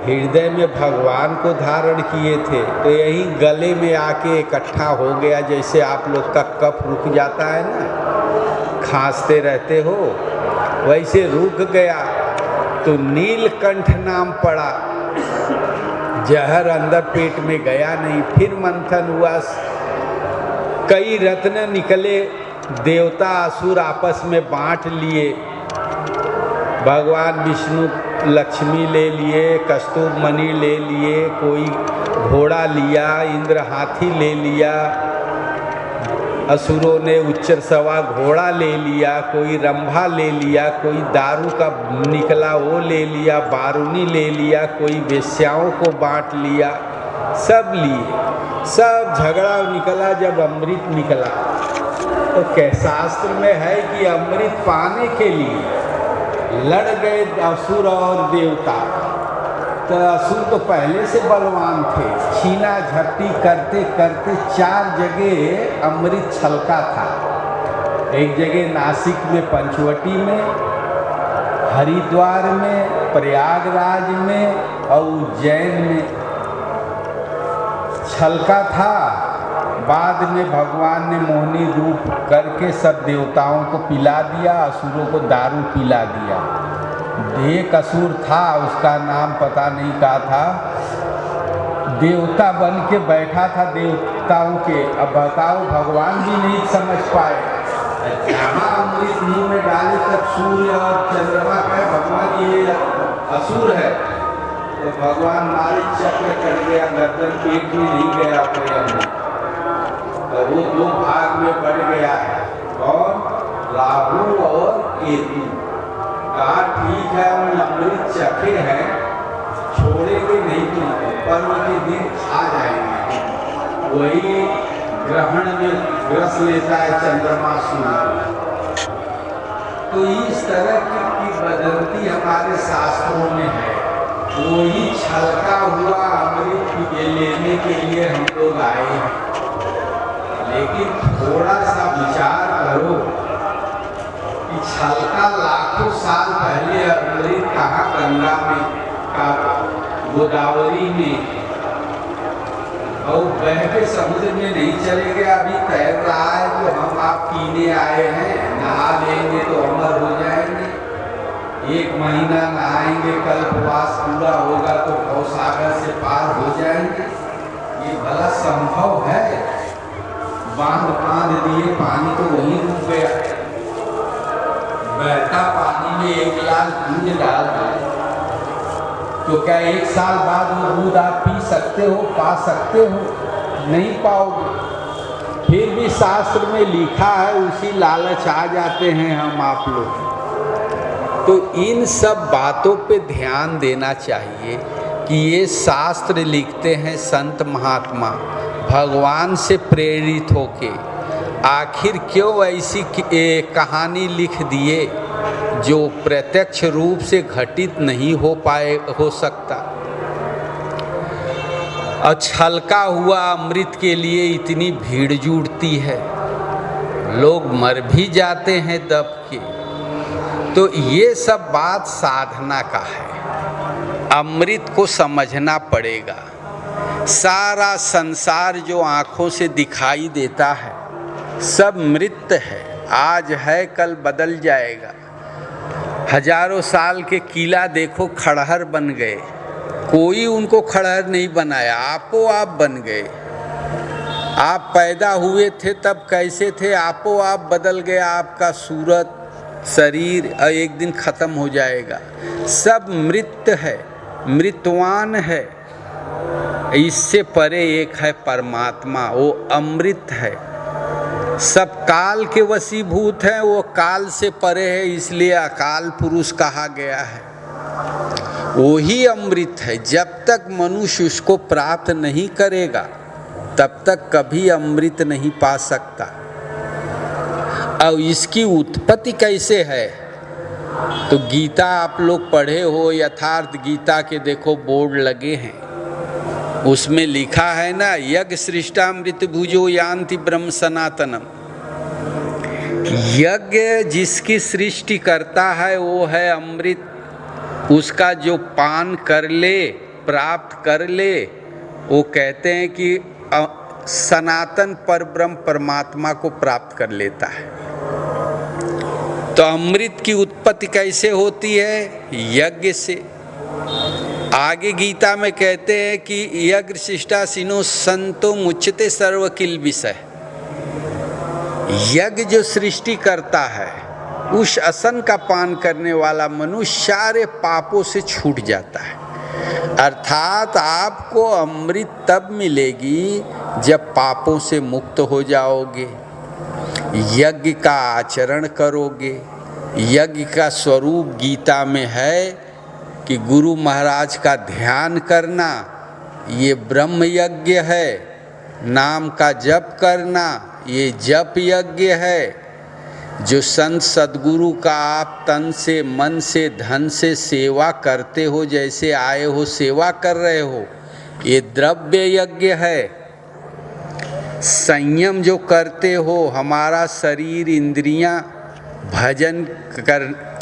हृदय में भगवान को धारण किए थे, तो यही गले में आके इकट्ठा हो गया। जैसे आप लोग का कफ रुक जाता है ना, खांसते रहते हो, वैसे रुक गया। तो नीलकंठ नाम पड़ा। जहर अंदर पेट में गया नहीं। फिर मंथन हुआ, कई रत्न निकले, देवता असुर आपस में बांट लिए। भगवान विष्णु लक्ष्मी ले लिए, कस्तूर मणि ले लिए, कोई घोड़ा लिया, इंद्र हाथी ले लिया, असुरों ने उच्चर सवा घोड़ा ले लिया, कोई रंभा ले लिया, कोई दारू का निकला वो ले लिया, बारूनी ले लिया, कोई वेश्याओं को बांट लिया, सब लिए। सब झगड़ा निकला। जब अमृत निकला तो शास्त्र में है कि अमृत पाने के लिए लड़ गए असुर और देवता। तो असुर तो पहले से बलवान थे। छीना झपटी करते करते 4 जगह अमृत छलका था। एक जगह नासिक में पंचवटी में, हरिद्वार में, प्रयागराज में और उज्जैन में छलका था। बाद में भगवान ने मोहिनी रूप करके सब देवताओं को पिला दिया, असुरों को दारू पिला दिया। एक असुर था, उसका नाम पता नहीं क्या था, देवता बन के बैठा था देवताओं के। अब बताओ, भगवान भी नहीं समझ पाए। जहाँ अमृत मुंह में डाले तब सूर्य और चंद्रमा का भगवान ये असुर है। तो भगवान मारे चक्र चढ़ गया, गर्दन पेट में नहीं गया प्रेम। तो वो 2 भाग में बढ़ गया है। और राहु और केतु कहा ठीक है, हम अमृत चखे हैं, छोड़ेंगे नहीं तुमको, पर्व के दिन खा जाएंगे। वही ग्रहण में ग्रस लेता है चंद्रमा सूर्य। तो इस तरह की बदंती हमारे शास्त्रों में है। वही छलका हुआ अमृत लेने के लिए हम लोग आए हैं। लेकिन थोड़ा सा विचार करो कि छलका लाखों साल पहले अमृत कहाँ, गंगा में का, गोदावरी में, और बह के समुद्र में नहीं चले गए। अभी तैर रहा है तो हम आप पीने आए हैं, नहा लेंगे तो अमर हो जाएंगे। 1 महीना नहाएंगे, कल्पवास पूरा होगा तो भवसागर से पार हो जाएंगे। ये भला संभव है? बांध दिए, पानी तो वहीं रुक गया। बहता पानी में 1 गिलास दूध डाल दो तो क्या 1 साल बाद वो दूध आप पी सकते हो, पा सकते हो? नहीं पाओगे। फिर भी शास्त्र में लिखा है, उसी लालच आ जाते हैं हम आप लोग। तो इन सब बातों पे ध्यान देना चाहिए कि ये शास्त्र लिखते हैं संत महात्मा भगवान से प्रेरित होके। आखिर क्यों ऐसी कहानी लिख दिए जो प्रत्यक्ष रूप से घटित नहीं हो सकता। और छलका हुआ अमृत के लिए इतनी भीड़ जुटती है, लोग मर भी जाते हैं दब के। तो ये सब बात साधना का है। अमृत को समझना पड़ेगा। सारा संसार जो आँखों से दिखाई देता है सब मृत है। आज है कल बदल जाएगा। हजारों साल के किला देखो खड़हर बन गए, कोई उनको खड़हर नहीं बनाया, आपो आप बन गए। आप पैदा हुए थे तब कैसे थे, आपो आप बदल गया। आपका सूरत शरीर एक दिन ख़त्म हो जाएगा। सब मृत है, मृतवान है। इससे परे एक है परमात्मा, वो अमृत है। सब काल के वशीभूत हैं, वो काल से परे है, इसलिए अकाल पुरुष कहा गया है। वही अमृत है। जब तक मनुष्य उसको प्राप्त नहीं करेगा तब तक कभी अमृत नहीं पा सकता। और इसकी उत्पत्ति कैसे है तो गीता आप लोग पढ़े हो, यथार्थ गीता के देखो बोर्ड लगे हैं, उसमें लिखा है ना, यज्ञ सृष्टामृत भुजो यान्ति ब्रह्म सनातनम। यज्ञ जिसकी सृष्टि करता है वो है अमृत। उसका जो पान कर ले प्राप्त कर ले वो कहते हैं कि सनातन परब्रह्म परमात्मा को प्राप्त कर लेता है। तो अमृत की उत्पत्ति कैसे होती है? यज्ञ से। आगे गीता में कहते हैं कि यज्ञ शिष्टा सिनो संतो मुच्यते सर्व किल विषय। यज्ञ जो सृष्टि करता है, उस असन का पान करने वाला मनुष्य सारे पापों से छूट जाता है। अर्थात आपको अमृत तब मिलेगी जब पापों से मुक्त हो जाओगे, यज्ञ का आचरण करोगे। यज्ञ का स्वरूप गीता में है कि गुरु महाराज का ध्यान करना, ये ब्रह्म यज्ञ है। नाम का जप करना, ये जप यज्ञ है। जो संत सद्गुरु का आप तन से, मन से, धन से सेवा करते हो, जैसे आए हो सेवा कर रहे हो, ये द्रव्य यज्ञ है। संयम जो करते हो, हमारा शरीर इंद्रियां भजन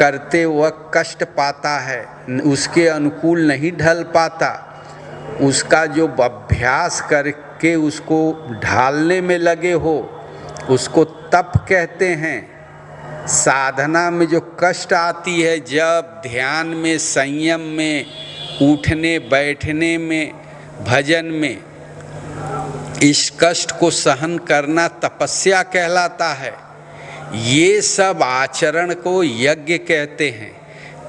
करते वक्त कष्ट पाता है, उसके अनुकूल नहीं ढल पाता, उसका जो अभ्यास करके उसको ढालने में लगे हो, उसको तप कहते हैं। साधना में जो कष्ट आती है, जब ध्यान में, संयम में, उठने बैठने में, भजन में, इस कष्ट को सहन करना तपस्या कहलाता है। ये सब आचरण को यज्ञ कहते हैं।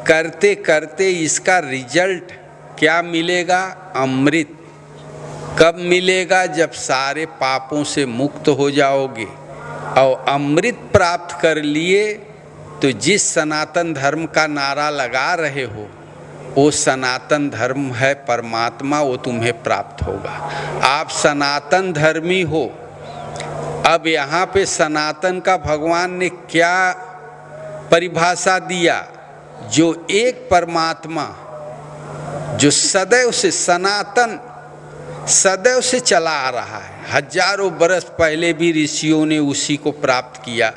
करते करते इसका रिजल्ट क्या मिलेगा? अमृत। कब मिलेगा? जब सारे पापों से मुक्त हो जाओगे। और अमृत प्राप्त कर लिए तो जिस सनातन धर्म का नारा लगा रहे हो, वो सनातन धर्म है परमात्मा, वो तुम्हें प्राप्त होगा। आप सनातन धर्मी हो। अब यहाँ पे सनातन का भगवान ने क्या परिभाषा दिया? जो एक परमात्मा, जो सदैव से सनातन, सदैव से चला आ रहा है। हजारों बरस पहले भी ऋषियों ने उसी को प्राप्त किया।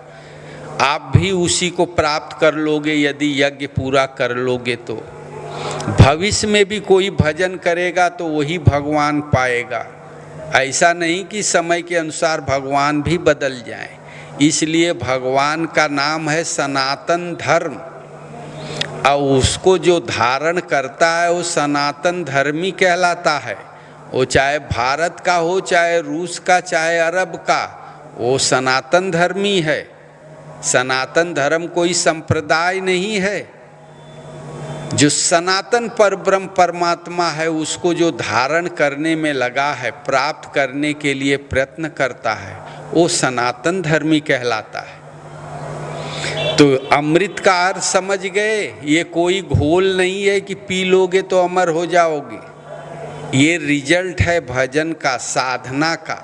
आप भी उसी को प्राप्त कर लोगे यदि यज्ञ पूरा कर लोगे तो। भविष्य में भी कोई भजन करेगा तो वही भगवान पाएगा। ऐसा नहीं कि समय के अनुसार भगवान भी बदल जाए। इसलिए भगवान का नाम है सनातन धर्म, और उसको जो धारण करता है वो सनातन धर्मी कहलाता है। वो चाहे भारत का हो, चाहे रूस का, चाहे अरब का, वो सनातन धर्मी है। सनातन धर्म कोई संप्रदाय नहीं है। जो सनातन परब्रह्म परमात्मा है, उसको जो धारण करने में लगा है, प्राप्त करने के लिए प्रयत्न करता है, वो सनातन धर्मी कहलाता है। तो अमृत का अर्थ समझ गए? ये कोई घोल नहीं है कि पी लोगे तो अमर हो जाओगे। ये रिजल्ट है भजन का, साधना का।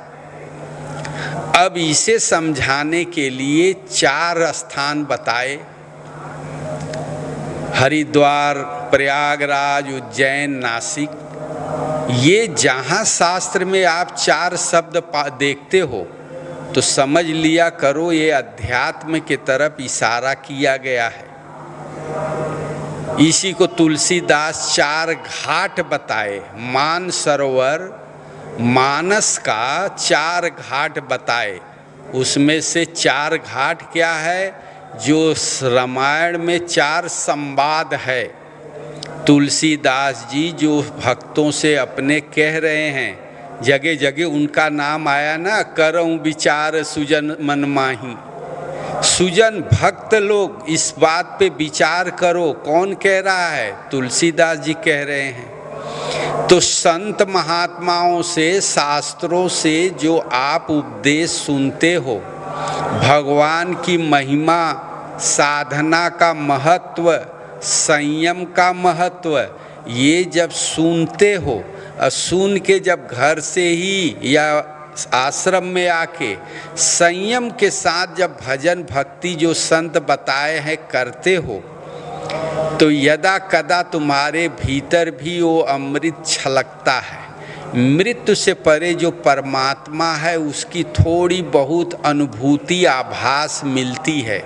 अब इसे समझाने के लिए 4 स्थान बताए: हरिद्वार, प्रयागराज, उज्जैन, नासिक। ये जहाँ शास्त्र में आप 4 शब्द देखते हो तो समझ लिया करो ये अध्यात्म के तरफ इशारा किया गया है। इसी को तुलसीदास 4 घाट बताए। मान सरोवर, मानस का 4 घाट बताए। उसमें से 4 घाट क्या है? जो रामायण में 4 संवाद है। तुलसीदास जी जो भक्तों से अपने कह रहे हैं, जगह जगह उनका नाम आया ना, करऊं विचार सुजन मन माही। सुजन भक्त लोग इस बात पे विचार करो। कौन कह रहा है? तुलसीदास जी कह रहे हैं। तो संत महात्माओं से, शास्त्रों से जो आप उपदेश सुनते हो, भगवान की महिमा, साधना का महत्व, संयम का महत्व, ये जब सुनते हो, सुन के जब घर से ही या आश्रम में आके संयम के साथ जब भजन भक्ति जो संत बताए हैं करते हो, तो यदा कदा तुम्हारे भीतर भी वो अमृत छलकता है। मृत्यु से परे जो परमात्मा है उसकी थोड़ी बहुत अनुभूति, आभास मिलती है।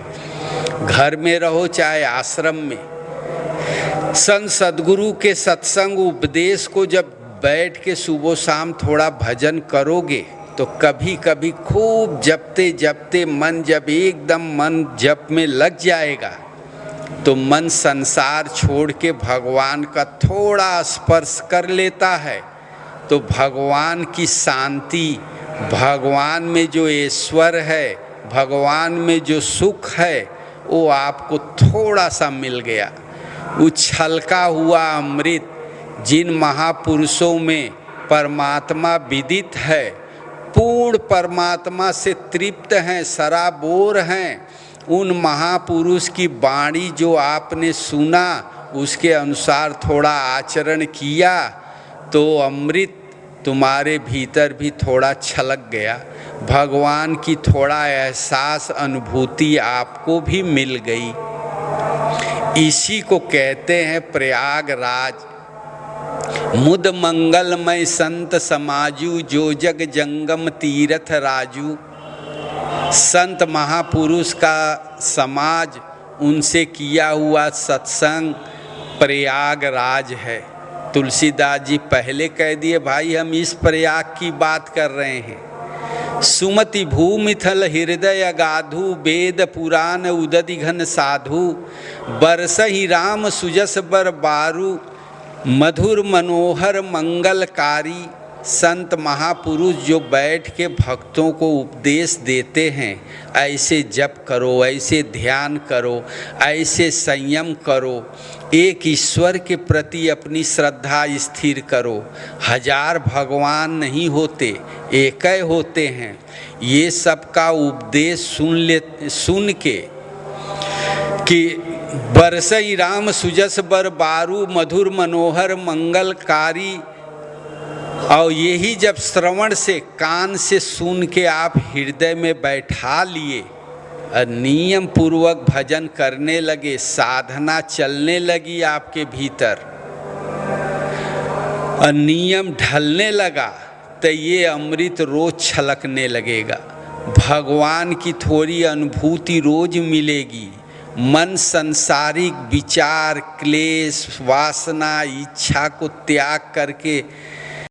घर में रहो चाहे आश्रम में, संत सद्गुरु के सत्संग उपदेश को जब बैठ के सुबह शाम थोड़ा भजन करोगे तो कभी कभी खूब जपते जपते मन जब एकदम मन जप में लग जाएगा तो मन संसार छोड़ के भगवान का थोड़ा स्पर्श कर लेता है तो भगवान की शांति, भगवान में जो ईश्वर है, भगवान में जो सुख है वो आपको थोड़ा सा मिल गया। उछलका हुआ अमृत जिन महापुरुषों में परमात्मा विदित है, पूर्ण परमात्मा से तृप्त हैं, सराबोर हैं, उन महापुरुष की वाणी जो आपने सुना उसके अनुसार थोड़ा आचरण किया तो अमृत तुम्हारे भीतर भी थोड़ा छलक गया, भगवान की थोड़ा एहसास अनुभूति आपको भी मिल गई। इसी को कहते हैं प्रयागराज। मुद मंगलमय संत समाजू जो जग जंगम तीरथ राजू। संत महापुरुष का समाज, उनसे किया हुआ सत्संग प्रयागराज है। तुलसीदास जी पहले कह दिए भाई हम इस प्रयाग की बात कर रहे हैं। सुमति भूमिथल हृदय अगाधु, वेद पुराण उदति घन साधु। बरसहि राम सुजस बर बारू, मधुर मनोहर मंगलकारी। संत महापुरुष जो बैठ के भक्तों को उपदेश देते हैं, ऐसे जप करो, ऐसे ध्यान करो, ऐसे संयम करो, एक ईश्वर के प्रति अपनी श्रद्धा स्थिर करो। हजार भगवान नहीं होते, एक ही होते हैं। ये सब का उपदेश सुन के कि बरसई राम सुजस बर बारू, मधुर मनोहर मंगलकारी, और यही जब श्रवण से कान से सुन के आप हृदय में बैठा लिए और नियम पूर्वक भजन करने लगे, साधना चलने लगी आपके भीतर और नियम ढलने लगा तो ये अमृत रोज छलकने लगेगा, भगवान की थोड़ी अनुभूति रोज मिलेगी। मन संसारिक विचार, क्लेश, वासना, इच्छा को त्याग करके